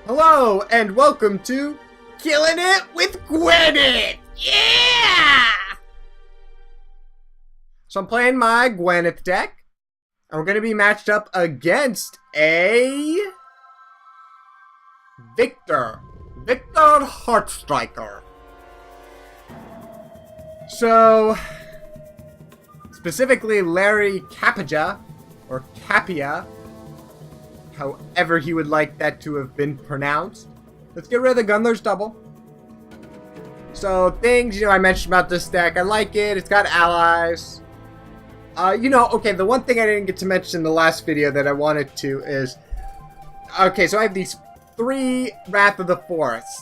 Hello, and welcome to Killing It with Gwenneth! Yeah! So I'm playing my Gwenneth deck, and we're going to be matched up against a Victor Heartstriker. So, specifically Larry Capija, or Capia, however he would like that to have been pronounced. Let's get rid of the Gundler's double. So things, I mentioned about this deck. I like it. It's got allies. Okay, the one thing I didn't get to mention in the last video that I wanted to is, okay, so I have these 3 Wrath of the Forest.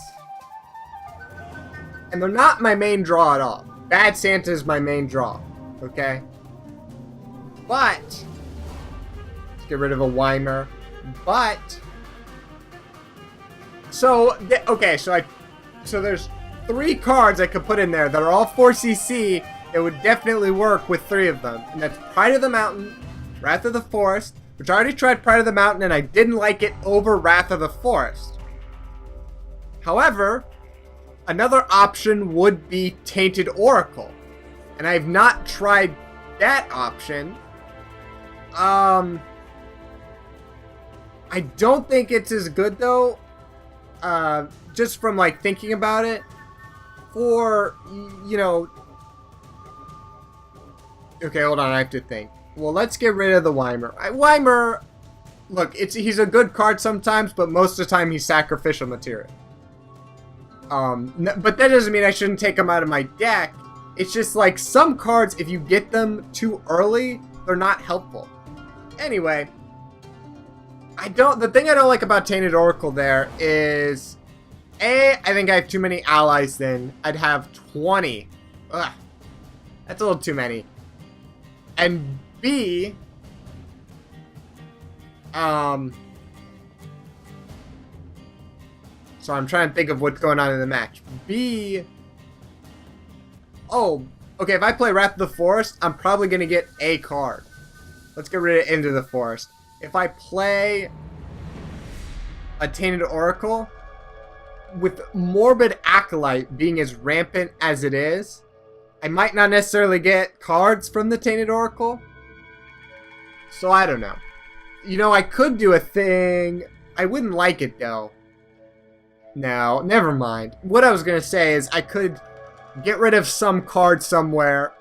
And they're not my main draw at all. Bad Santa is my main draw, okay? But, let's get rid of a Wymer. But, so there's 3 cards I could put in there that are all 4cc that would definitely work with 3 of them. And that's Pride of the Mountain, Wrath of the Forest, which I already tried Pride of the Mountain and I didn't like it over Wrath of the Forest. However, another option would be Tainted Oracle. And I've not tried that option. I don't think it's as good though, just from like thinking about it, for, okay, hold on, I have to think. Well, let's get rid of the Wymer. Wymer, look, he's a good card sometimes, but most of the time he's sacrificial material. But that doesn't mean I shouldn't take him out of my deck. It's just like some cards, if you get them too early, they're not helpful. Anyway, the thing I don't like about Tainted Oracle there is, I think I have too many allies then. I'd have 20. Ugh. That's a little too many. And B, so I'm trying to think of what's going on in the match. B, oh, okay, if I play Wrath of the Forest, I'm probably going to get a card. Let's get rid of Into the Forest. If I play a Tainted Oracle, with Morbid Acolyte being as rampant as it is, I might not necessarily get cards from the Tainted Oracle. So I don't know. I could do a thing. I wouldn't like it though. No, never mind. What I was going to say is I could get rid of some card somewhere,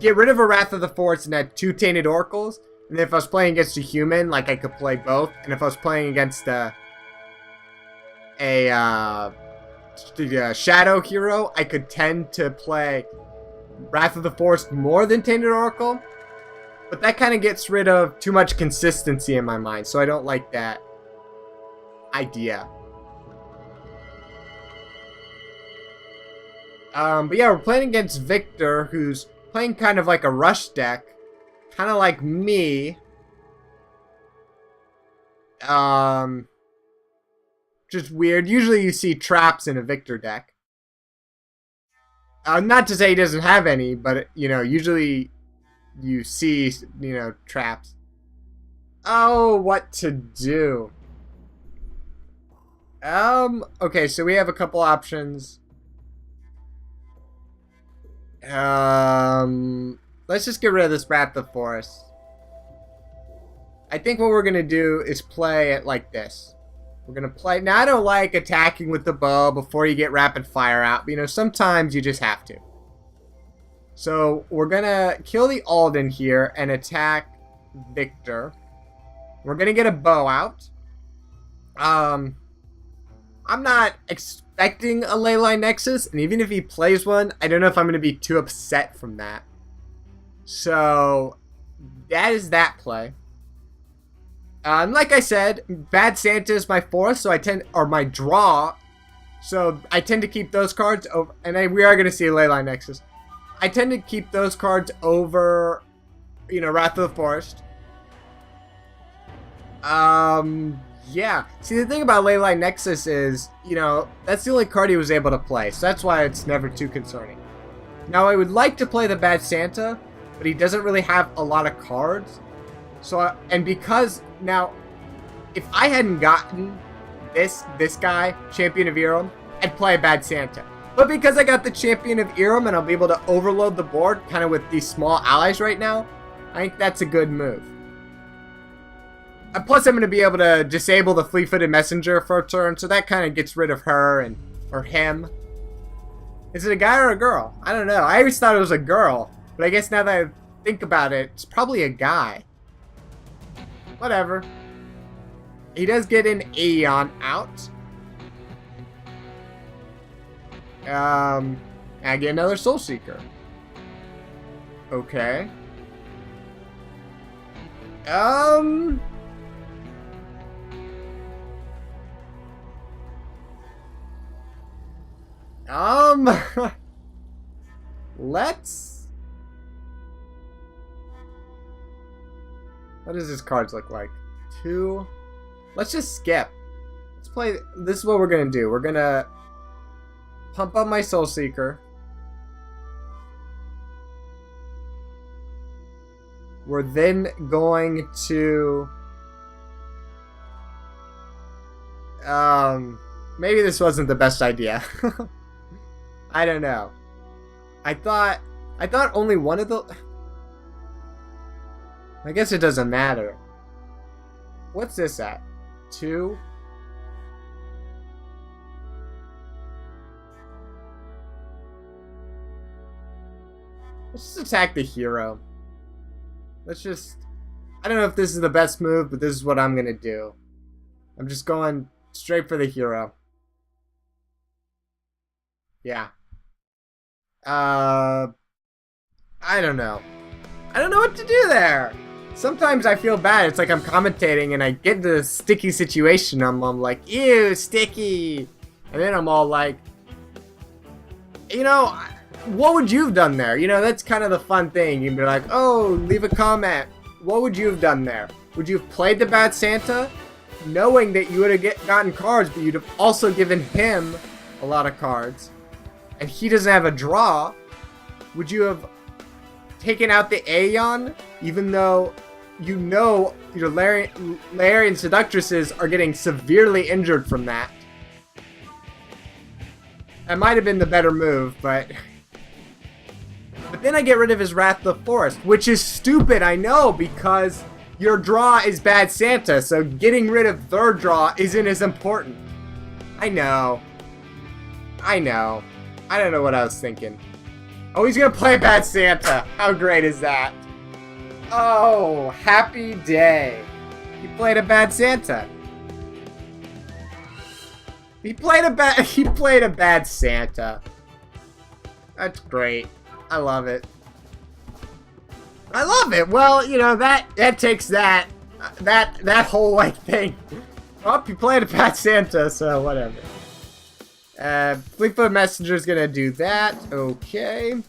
get rid of a Wrath of the Forest and add 2 Tainted Oracles. And if I was playing against a human, like I could play both. And if I was playing against a Shadow Hero, I could tend to play Wrath of the Forest more than Tainted Oracle. But that kind of gets rid of too much consistency in my mind, so I don't like that idea. But yeah, we're playing against Victor, who's playing kind of like a rush deck. Kind of like me. Just weird. Usually you see traps in a Victor deck. Not to say he doesn't have any, but, usually you see, traps. Oh, what to do? Okay, so we have a couple options. Let's just get rid of this Wrath of the Forest. I think what we're going to do is play it like this. We're going to play... Now, I don't like attacking with the bow before you get rapid fire out. But, sometimes you just have to. So, we're going to kill the Aldon here and attack Victor. We're going to get a bow out. I'm not expecting a Ley Line Nexus. And even if he plays one, I don't know if I'm going to be too upset from that. So, that is that play. Like I said, Bad Santa is my forest, so my draw. So I tend to keep those cards over, and we are going to see a Ley Line Nexus. I tend to keep those cards over, Wrath of the Forest. Yeah. See, the thing about Ley Line Nexus is, that's the only card he was able to play, so that's why it's never too concerning. Now, I would like to play the Bad Santa, but he doesn't really have a lot of cards. So, and because now, if I hadn't gotten this guy, Champion of Irum, I'd play a bad Santa. But because I got the Champion of Irum and I'll be able to overload the board kind of with these small allies right now, I think that's a good move. And plus, I'm going to be able to disable the Fleet-Footed Messenger for a turn, so that kind of gets rid of her or him. Is it a guy or a girl? I don't know. I always thought it was a girl, but I guess now that I think about it, it's probably a guy. Whatever. He does get an Aeon out. I get another Soul Seeker. Okay. Let's... What does his cards look like? 2. Let's just skip. Let's play... This is what we're gonna do. We're gonna pump up my Soul Seeker. We're then going to... Maybe this wasn't the best idea. I don't know. I thought only one of the... I guess it doesn't matter. What's this at? 2? Let's just attack the hero. Let's just... I don't know if this is the best move, but this is what I'm gonna do. I'm just going straight for the hero. Yeah. I don't know. I don't know what to do there. Sometimes I feel bad. It's like I'm commentating and I get into a sticky situation. I'm like, ew, sticky. And then I'm all like, you know, what would you have done there? You know, that's kind of the fun thing. You'd be like, oh, leave a comment. What would you have done there? Would you have played the bad Santa, knowing that you would have gotten cards, but you'd have also given him a lot of cards, and he doesn't have a draw? Would you have taken out the Aeon, even though you know your Layarian Seductresses are getting severely injured from that? That might have been the better move, but then I get rid of his Wrath of the Forest, which is stupid, I know, because your draw is bad Santa, so getting rid of their draw isn't as important. I know. I don't know what I was thinking. Oh, he's gonna play bad Santa. How great is that? Oh, happy day. He played a bad Santa. He played a bad Santa. That's great. I love it. I love it. Well, you know, that takes that whole like thing. Oh, you played a bad Santa, so whatever. Fleet-Footed Messenger is gonna do that. Okay.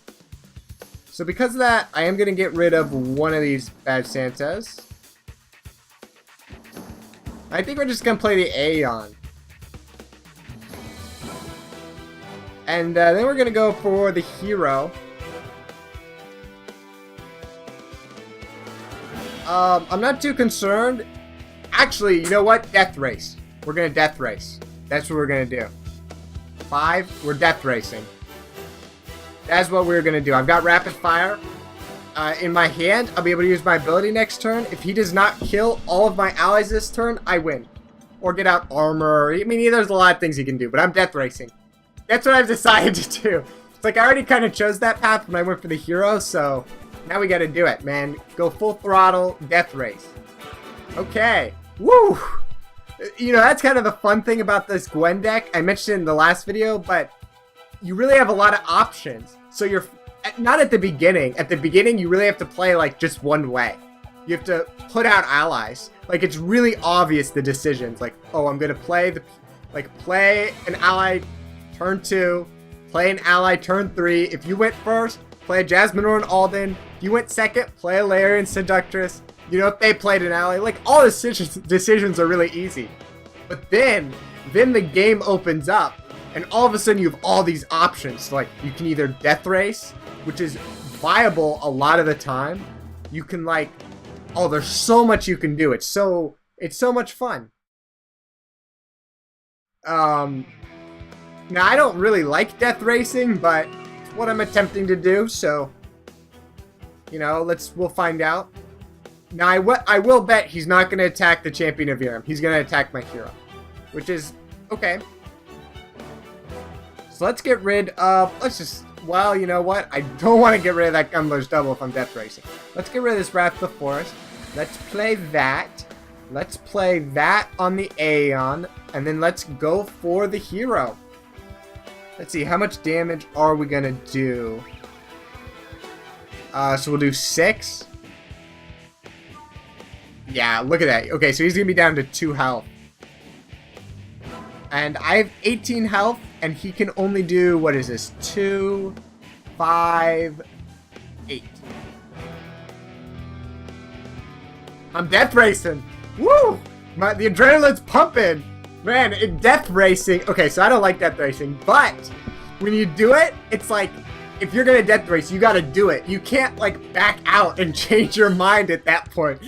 So because of that, I am gonna get rid of one of these bad Santas. I think we're just gonna play the Aeon. And then we're gonna go for the hero. I'm not too concerned. Actually, you know what? DeathRace. We're gonna DeathRace. That's what we're gonna do. 5, we're DeathRacing. That's what we're gonna do. I've got Rapid Fire in my hand. I'll be able to use my ability next turn. If he does not kill all of my allies this turn, I win. Or get out armor. I mean, there's a lot of things he can do, but I'm DeathRacing. That's what I've decided to do. It's like I already kind of chose that path when I went for the hero, so now we gotta do it, man. Go full throttle, DeathRace. Okay. Woo! You know, that's kind of the fun thing about this Gwen deck. I mentioned it in the last video, but you really have a lot of options. So you're not at the beginning. At the beginning, you really have to play like just one way. You have to put out allies. Like, it's really obvious the decisions. Like, oh, I'm gonna play play an ally turn 2, play an ally turn 3. If you went first, play a Jasmine or an Aldon. If you went second, play a Layarian Seductress. You know, if they played an ally, like, all decisions are really easy. But then the game opens up, and all of a sudden you have all these options. Like, you can either DeathRace, which is viable a lot of the time. You can, like, oh, there's so much you can do. It's It's so much fun. Now, I don't really like death racing, but it's what I'm attempting to do, so, you know, we'll find out. Now, I will bet he's not going to attack the Champion of Irum. He's going to attack my hero, which is okay. So let's get rid of, well, you know what? I don't want to get rid of that Gundler's double if I'm death racing. Let's get rid of this Wrath of the Forest. Let's play that. Let's play that on the Aeon, and then let's go for the hero. Let's see, how much damage are we going to do? So we'll do 6. Yeah, look at that. Okay, so he's going to be down to 2 health. And I have 18 health, and he can only do, what is this? 2, 5, 8. I'm death racing. Woo! The adrenaline's pumping. Man, in death racing... Okay, so I don't like death racing, but when you do it, it's like, if you're gonna death race, you gotta do it. You can't, like, back out and change your mind at that point.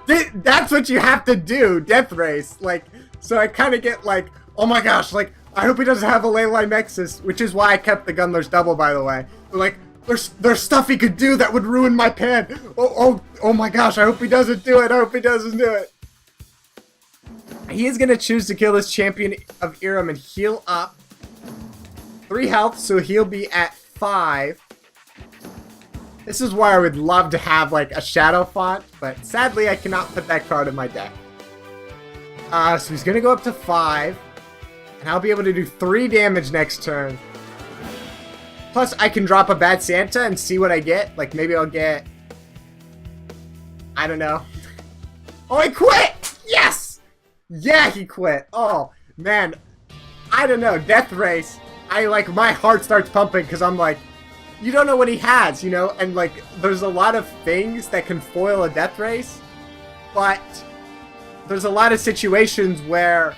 That's what you have to do, death race. Like, so I kind of get like, oh my gosh, like, I hope he doesn't have a Ley Line Nexus, which is why I kept the Gundler's double, by the way. Like, there's stuff he could do that would ruin my pan. Oh my gosh, I hope he doesn't do it. I hope he doesn't do it. He is going to choose to kill this Champion of Irum and heal up 3 health, so he'll be at 5. This is why I would love to have, like, a Shadow Font, but sadly I cannot put that card in my deck. So he's going to go up to 5, and I'll be able to do 3 damage next turn. Plus, I can drop a Bad Santa and see what I get. Like, maybe I'll get... I don't know. Oh, he quit! Yes! Yeah, he quit. Oh, man. I don't know. Death Race. My heart starts pumping because I'm like, you don't know what he has, you know? And, like, there's a lot of things that can foil a Death Race, but there's a lot of situations where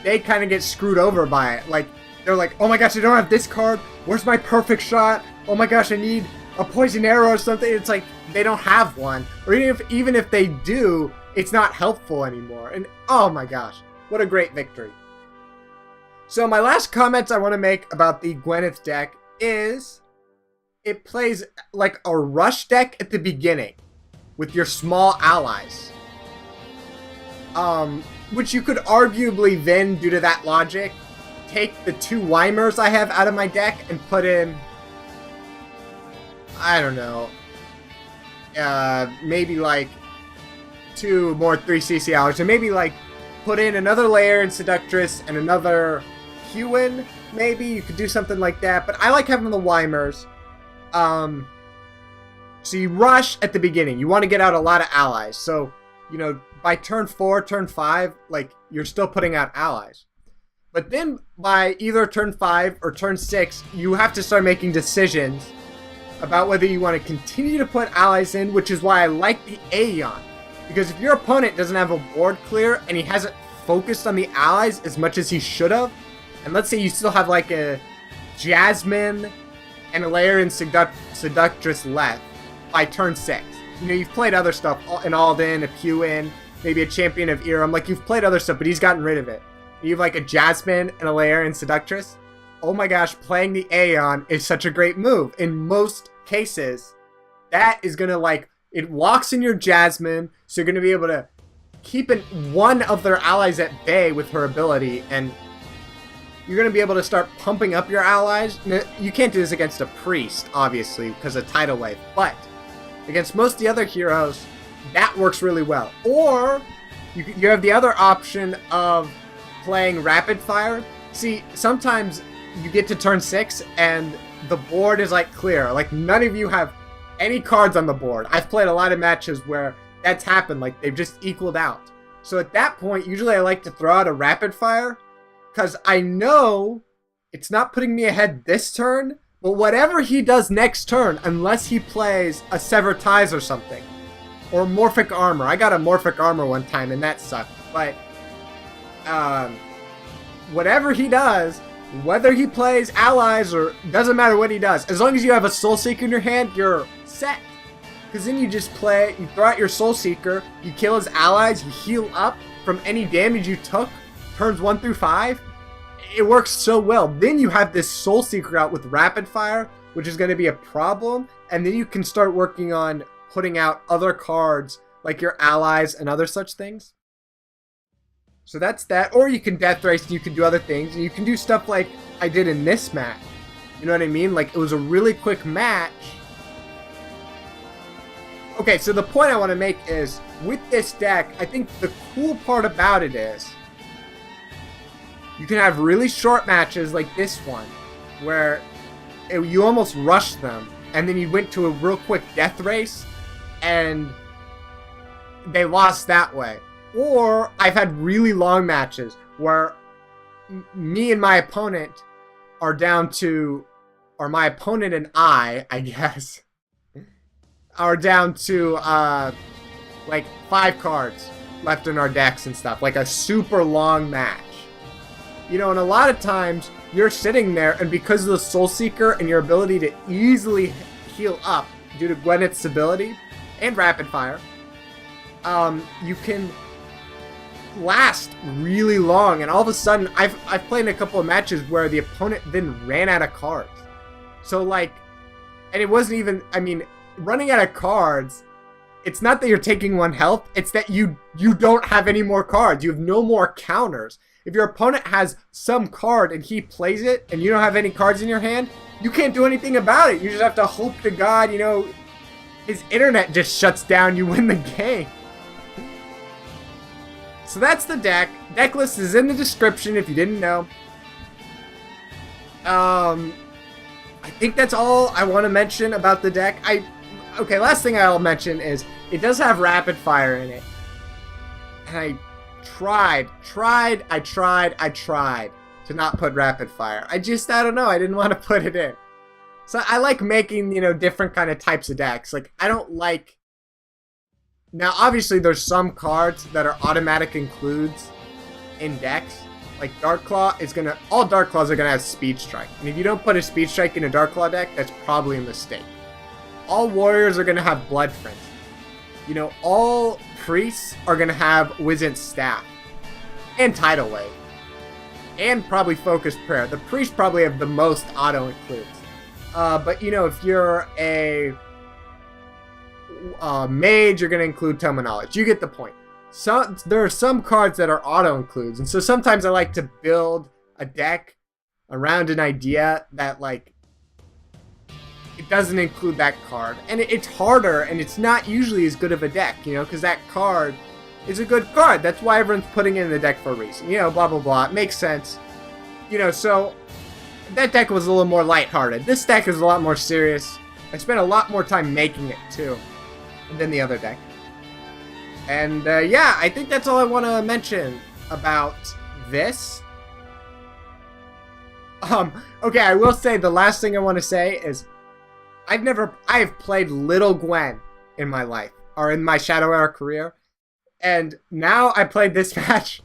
they kind of get screwed over by it. Like, they're like, oh my gosh, I don't have this card. Where's my perfect shot? Oh my gosh, I need a poison arrow or something. It's like, they don't have one. Or even if they do, it's not helpful anymore. And oh my gosh, what a great victory. So my last comments I want to make about the Gwenneth deck is it plays like a rush deck at the beginning with your small allies. Which you could arguably then, due to that logic, take the 2 Wymers I have out of my deck and put in, I don't know, maybe like 2 more 3cc allies, and maybe like put in another Layarian Seductress and another Puwen, maybe you could do something like that. But I like having the Wymers. So you rush at the beginning. You want to get out a lot of allies. So, you know, by turn 4, turn 5, like, you're still putting out allies. But then by either turn 5 or turn 6, you have to start making decisions about whether you want to continue to put allies in, which is why I like the Aeon. Because if your opponent doesn't have a board clear and he hasn't focused on the allies as much as he should have, and let's say you still have like a Jasmine and a Layarian Seductress left by turn 6. You know, you've played other stuff, an Aldon, a Puwen, maybe a Champion of Irum. Like, you've played other stuff, but he's gotten rid of it. You have like a Jasmine and a Layarian Seductress. Oh my gosh, playing the Aeon is such a great move. In most cases, that is going to, like, it locks in your Jasmine, so you're going to be able to keep one of their allies at bay with her ability, and you're going to be able to start pumping up your allies. You can't do this against a priest, obviously, because of Tidal Wave, but against most of the other heroes, that works really well. Or you have the other option of playing Rapid Fire. See, sometimes you get to turn 6 and the board is like clear. Like, none of you have any cards on the board. I've played a lot of matches where that's happened. Like, they've just equaled out. So at that point, usually I like to throw out a Rapid Fire, because I know it's not putting me ahead this turn, but whatever he does next turn, unless he plays a Sever Ties or something, or Morphic Armor. I got a Morphic Armor one time, and that sucked. But whatever he does, whether he plays allies or doesn't matter what he does, as long as you have a Soul Seeker in your hand, you're set. Because then you just play, you throw out your Soul Seeker, you kill his allies, you heal up from any damage you took, turns 1 through 5. It works so well. Then you have this Soul Seeker out with Rapid Fire, which is going to be a problem. And then you can start working on putting out other cards like your allies and other such things. So that's that. Or you can DeathRace and you can do other things. And you can do stuff like I did in this match. You know what I mean? Like, it was a really quick match. Okay, so the point I want to make is, with this deck, I think the cool part about it is you can have really short matches like this one, where you almost rushed them, and then you went to a real quick DeathRace, and they lost that way. Or I've had really long matches where me and my opponent are down to, or my opponent and I guess, are down to like 5 cards left in our decks and stuff, like a super long match. You know, and a lot of times you're sitting there, and because of the Soul Seeker and your ability to easily heal up due to Gwyneth's ability and Rapid Fire, you can last really long. And all of a sudden, I've played in a couple of matches where the opponent then ran out of cards. So like, and it wasn't even, I mean, running out of cards, it's not that you're taking 1 health, it's that you don't have any more cards. You have no more counters. If your opponent has some card and he plays it and you don't have any cards in your hand, you can't do anything about it. You just have to hope to God, you know, his internet just shuts down, you win the game. So that's the deck. Deck list is in the description if you didn't know. I think that's all I want to mention about the deck. Okay, last thing I'll mention is it does have Rapid Fire in it. And I tried to not put Rapid Fire. I don't know, I didn't want to put it in. So I like making, you know, different kind of types of decks. Like, I don't like... Now, obviously, there's some cards that are automatic includes in decks. Like, Dark Claw is gonna... All Dark Claws are gonna have Speed Strike. And if you don't put a Speed Strike in a Dark Claw deck, that's probably a mistake. All Warriors are gonna have Blood Frenzy. You know, all Priests are gonna have Wizened Staff. And Tidal Wave. And probably Focused Prayer. The Priests probably have the most auto-includes. But, you know, if you're a mage, you're going to include Tome of Knowledge. You get the point. So, there are some cards that are auto-includes. And so sometimes I like to build a deck around an idea that, like, it doesn't include that card. And it's harder, and it's not usually as good of a deck, you know, because that card is a good card. That's why everyone's putting it in the deck for a reason. You know, blah, blah, blah. It makes sense. You know, so that deck was a little more lighthearted. This deck is a lot more serious. I spent a lot more time making it, too, than the other deck. And, yeah, I think that's all I want to mention about this. Okay, I will say the last thing I want to say is I've played little Gwen in my life, or in my Shadow Era career. And now I played this match,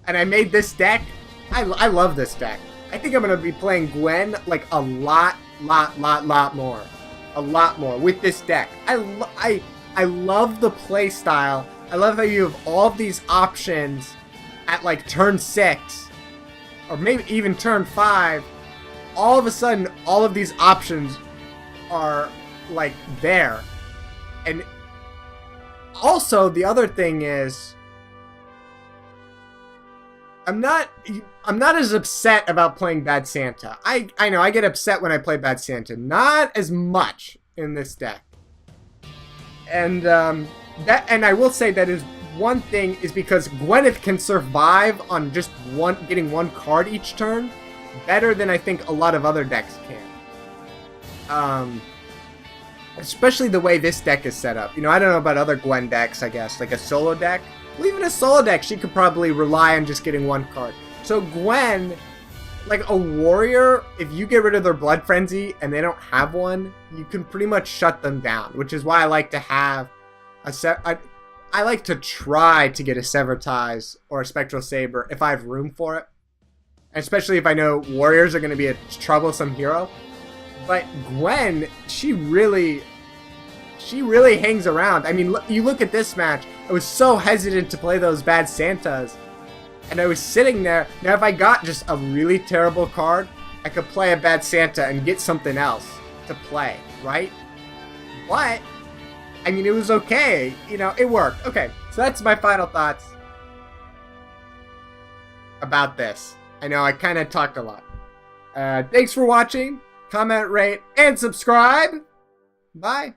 and I made this deck. I love this deck. I think I'm going to be playing Gwen, like, a lot more. A lot more with this deck. I love the play style. I love how you have all of these options at, like, turn 6, or maybe even turn 5. All of a sudden, all of these options are, like, there. And also, the other thing is, I'm not as upset about playing Bad Santa. I know, I get upset when I play Bad Santa. Not as much in this deck. And, and I will say that is one thing is because Gwyneth can survive on just getting 1 card each turn better than I think a lot of other decks can. Especially the way this deck is set up. You know, I don't know about other Gwen decks, I guess. Like a solo deck. Well, even a solo deck, she could probably rely on just getting 1 card. So Gwen, like a warrior, if you get rid of their Blood Frenzy and they don't have one, you can pretty much shut them down. Which is why I like to have I like to try to get a Sever Ties or a Spectral Saber if I have room for it. Especially if I know warriors are going to be a troublesome hero. But Gwen, she really she really hangs around. I mean, you look at this match. I was so hesitant to play those bad Santas. And I was sitting there. Now, if I got just a really terrible card, I could play a bad Santa and get something else to play, right? But, I mean, it was okay. You know, it worked. Okay, so that's my final thoughts about this. I know I kind of talked a lot. Thanks for watching. Comment, rate, and subscribe. Bye.